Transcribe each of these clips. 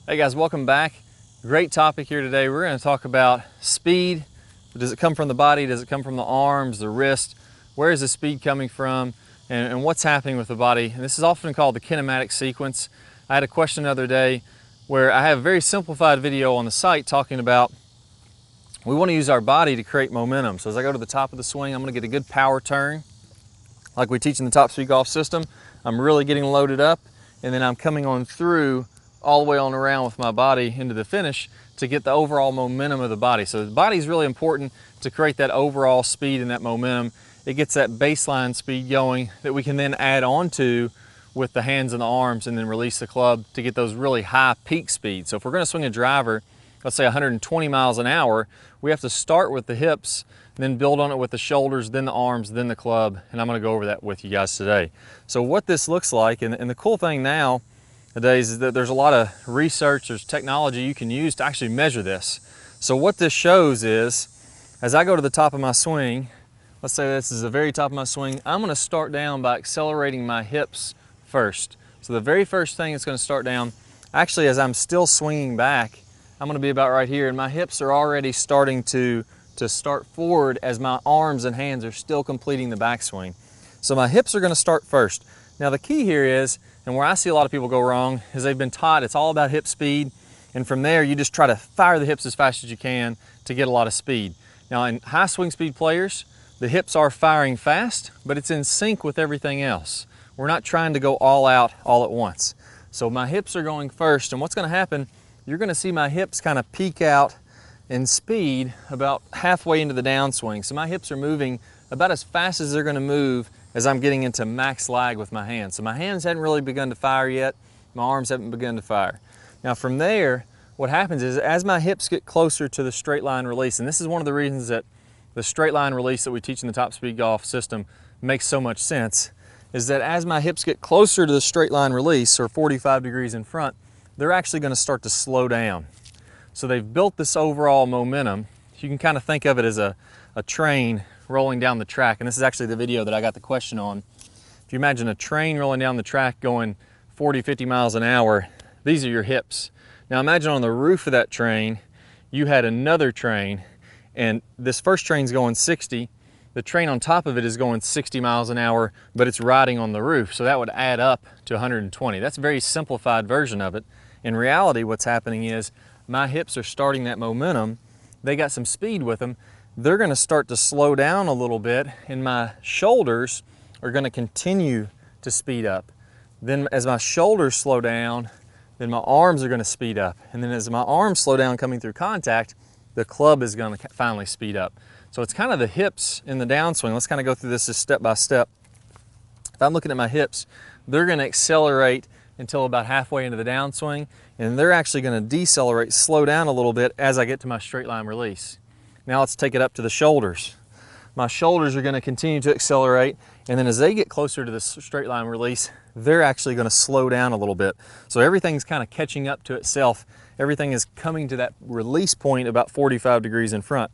Hey guys, welcome back. Great topic here today. We're going to talk about speed. Does it come from the body? Does it come from the arms, the wrist? Where is the speed coming from? And what's happening with the body? And this is often called the kinematic sequence. I had a question the other day where I have a very simplified video on the site talking about we want to use our body to create momentum. So as I go to the top of the swing, I'm going to get a good power turn like we teach in the Top Speed Golf system. I'm really getting loaded up, and then I'm coming on through all the way on around with my body into the finish to get the overall momentum of the body. So the body is really important to create that overall speed and that momentum. It gets that baseline speed going that we can then add on to with the hands and the arms and then release the club to get those really high peak speeds. So if we're going to swing a driver, let's say 120 miles an hour, we have to start with the hips, then build on it with the shoulders, then the arms, then the club, and I'm going to go over that with you guys today. So what this looks like, and the cool thing nowadays is that there's a lot of research, there's technology you can use to actually measure this. So what this shows is, as I go to the top of my swing, let's say this is the very top of my swing, I'm going to start down by accelerating my hips first. So the very first thing that's going to start down, actually as I'm still swinging back, I'm going to be about right here, and my hips are already starting to start forward as my arms and hands are still completing the backswing. So my hips are going to start first. Now the key here is, and where I see a lot of people go wrong, is they've been taught it's all about hip speed, and from there you just try to fire the hips as fast as you can to get a lot of speed. Now in high swing speed players, the hips are firing fast, but it's in sync with everything else. We're not trying to go all out all at once. So my hips are going first, and what's going to happen, you're going to see my hips kind of peak out in speed about halfway into the downswing. So my hips are moving about as fast as they're going to move as I'm getting into max lag with my hands. So my hands hadn't really begun to fire yet. My arms haven't begun to fire. Now from there, what happens is as my hips get closer to the straight line release, and this is one of the reasons that the straight line release that we teach in the Top Speed Golf system makes so much sense, is that as my hips get closer to the straight line release, or 45 degrees in front, they're actually going to start to slow down. So they've built this overall momentum. You can kind of think of it as a train rolling down the track, and this is actually the video that I got the question on. If you imagine a train rolling down the track going 40, 50 miles an hour, these are your hips. Now imagine on the roof of that train, you had another train, and this first train's going 60, the train on top of it is going 60 miles an hour, but it's riding on the roof, so that would add up to 120. That's a very simplified version of it. In reality, what's happening is my hips are starting that momentum. They got some speed with them. They're going to start to slow down a little bit, and my shoulders are going to continue to speed up. Then as my shoulders slow down, then my arms are going to speed up. And then as my arms slow down coming through contact, the club is going to finally speed up. So it's kind of the hips in the downswing. Let's kind of go through this just step by step. If I'm looking at my hips, they're going to accelerate until about halfway into the downswing, and they're actually going to decelerate, slow down a little bit as I get to my straight line release. Now let's take it up to the shoulders. My shoulders are going to continue to accelerate, and then as they get closer to the straight line release, they're actually going to slow down a little bit. So everything's kind of catching up to itself. Everything is coming to that release point about 45 degrees in front.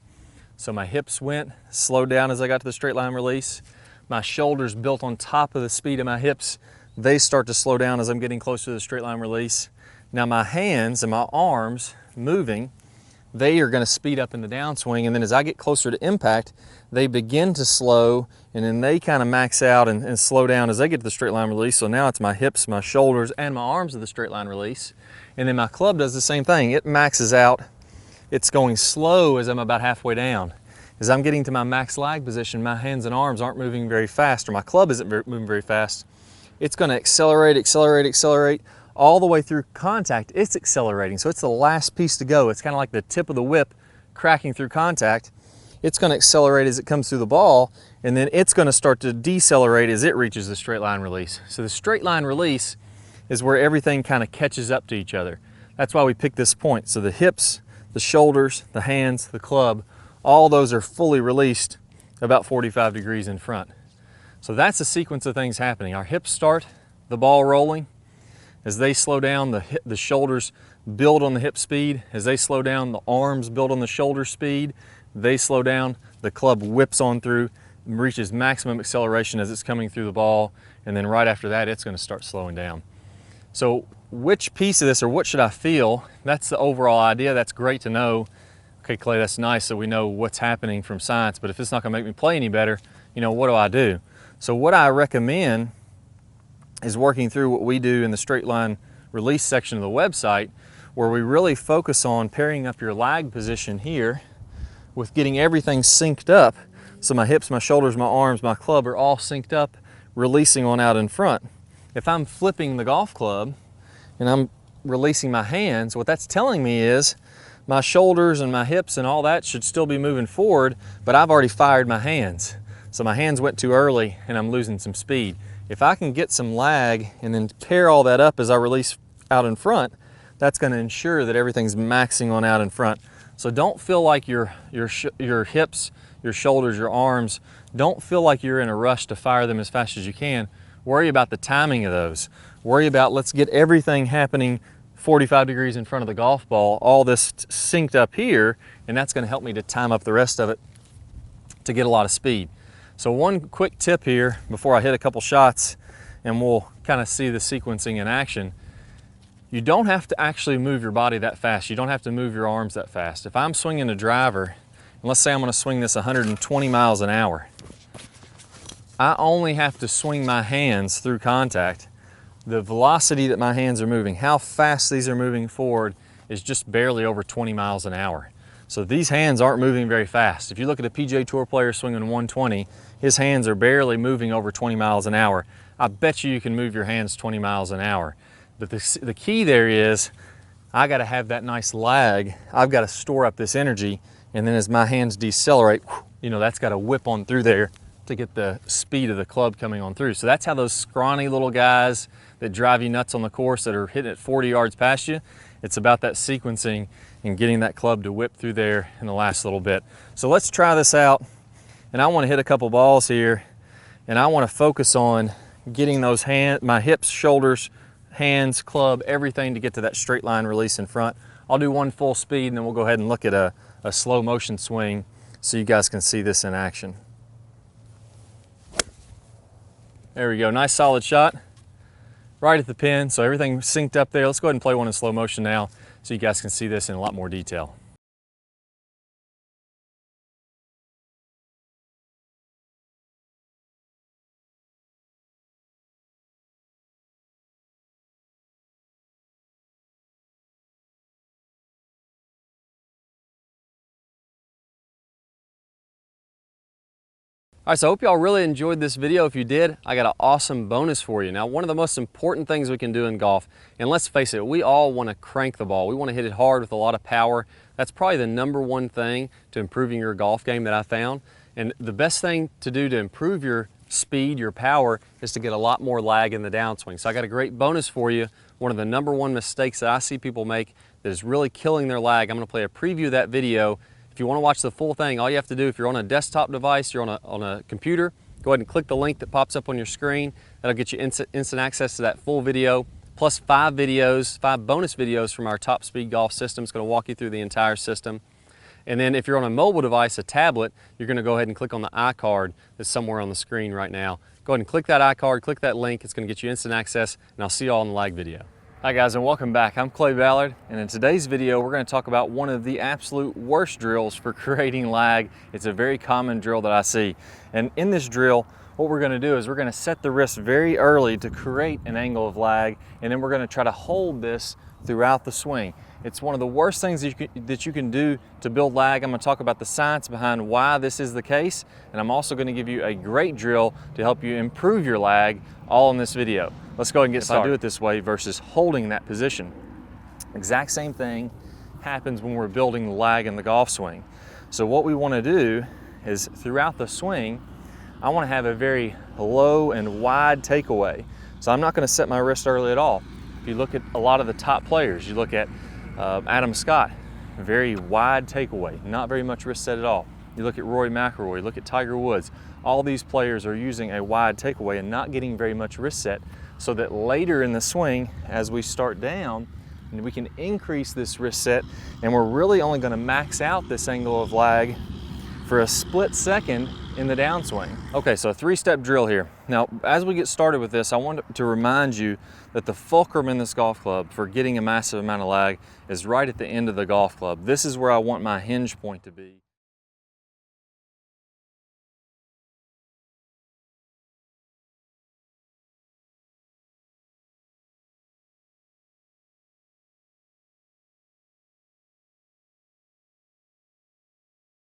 So my hips went, slowed down as I got to the straight line release. My shoulders built on top of the speed of my hips, they start to slow down as I'm getting closer to the straight line release. Now my hands and my arms moving, they are going to speed up in the downswing, and then as I get closer to impact, they begin to slow, and then they kind of max out and slow down as they get to the straight line release. So now it's my hips, my shoulders, and my arms of the straight line release. And then my club does the same thing. It maxes out. It's going slow as I'm about halfway down. As I'm getting to my max lag position, my hands and arms aren't moving very fast, or my club isn't moving very fast. It's going to accelerate, accelerate, accelerate all the way through contact. It's accelerating, so it's the last piece to go. It's kind of like the tip of the whip cracking through contact. It's going to accelerate as it comes through the ball, and then it's going to start to decelerate as it reaches the straight line release. So the straight line release is where everything kind of catches up to each other. That's why we pick this point. So the hips, the shoulders, the hands, the club, all those are fully released about 45 degrees in front. So that's the sequence of things happening. Our hips start the ball rolling. As they slow down, the shoulders build on the hip speed. As they slow down, the arms build on the shoulder speed. They slow down, the club whips on through, reaches maximum acceleration as it's coming through the ball, and then right after that, it's going to start slowing down. So which piece of this, or what should I feel? That's the overall idea. That's great to know. Okay, Clay, that's nice that we know what's happening from science, but if it's not gonna make me play any better, you know, what do I do? So what I recommend is working through what we do in the straight line release section of the website, where we really focus on pairing up your lag position here with getting everything synced up. So my hips, my shoulders, my arms, my club are all synced up, releasing on out in front. If I'm flipping the golf club and I'm releasing my hands, what that's telling me is my shoulders and my hips and all that should still be moving forward, but I've already fired my hands. So my hands went too early and I'm losing some speed. If I can get some lag and then pair all that up as I release out in front, that's going to ensure that everything's maxing on out in front. So don't feel like your hips, your shoulders, your arms, don't feel like you're in a rush to fire them as fast as you can. Worry about the timing of those. Worry about, let's get everything happening 45 degrees in front of the golf ball, all this synced up here, and that's going to help me to time up the rest of it to get a lot of speed. So one quick tip here before I hit a couple shots, and we'll kind of see the sequencing in action. You don't have to actually move your body that fast. You don't have to move your arms that fast. If I'm swinging a driver, and let's say I'm going to swing this 120 miles an hour, I only have to swing my hands through contact. The velocity that my hands are moving, how fast these are moving forward, is just barely over 20 miles an hour. So these hands aren't moving very fast. If you look at a PGA Tour player swinging 120, his hands are barely moving over 20 miles an hour. I bet you can move your hands 20 miles an hour. But the key there is, I gotta have that nice lag. I've gotta store up this energy, and then as my hands decelerate, you know, that's gotta whip on through there to get the speed of the club coming on through. So that's how those scrawny little guys that drive you nuts on the course that are hitting it 40 yards past you, it's about that sequencing and getting that club to whip through there in the last little bit. So let's try this out, and I want to hit a couple balls here, and I want to focus on getting those my hips, shoulders, hands, club, everything to get to that straight line release in front. I'll do one full speed, and then we'll go ahead and look at a slow motion swing so you guys can see this in action. There we go, nice solid shot. Right at the pin, so everything synced up there. Let's go ahead and play one in slow motion now so you guys can see this in a lot more detail. All right, so I hope y'all really enjoyed this video. If you did, I got an awesome bonus for you. Now, one of the most important things we can do in golf, and let's face it, we all want to crank the ball. We want to hit it hard with a lot of power. That's probably the #1 thing to improving your golf game that I found. And the best thing to do to improve your speed, your power, is to get a lot more lag in the downswing. So I got a great bonus for you. One of the #1 mistakes that I see people make that is really killing their lag. I'm going to play a preview of that video. If you want to watch the full thing, all you have to do, if you're on a desktop device, you're on a computer, go ahead and click the link that pops up on your screen. That'll get you instant access to that full video, plus 5 bonus videos from our Top Speed Golf system. It's going to walk you through the entire system. And then if you're on a mobile device, a tablet, you're going to go ahead and click on the iCard that's somewhere on the screen right now. Go ahead and click that iCard, click that link. It's going to get you instant access, and I'll see you all in the lag video. Hi guys, and welcome back. I'm Clay Ballard, and in today's video we're going to talk about one of the absolute worst drills for creating lag. It's a very common drill that I see. And in this drill, what we're going to do is we're going to set the wrist very early to create an angle of lag, and then we're going to try to hold this throughout the swing. It's one of the worst things that you can do to build lag. I'm going to talk about the science behind why this is the case, and I'm also going to give you a great drill to help you improve your lag, all in this video. Let's go ahead and get started. If I do it this way versus holding that position, exact same thing happens when we're building the lag in the golf swing. So what we want to do is throughout the swing, I want to have a very low and wide takeaway. So I'm not going to set my wrist early at all. If you look at a lot of the top players, you look at Adam Scott, very wide takeaway, not very much wrist set at all. You look at Rory McIlroy, you look at Tiger Woods. All these players are using a wide takeaway and not getting very much wrist set, so that later in the swing, as we start down, we can increase this wrist set, and we're really only going to max out this angle of lag for a split second in the downswing. Okay, so a 3-step drill here. Now, as we get started with this, I want to remind you that the fulcrum in this golf club for getting a massive amount of lag is right at the end of the golf club. This is where I want my hinge point to be.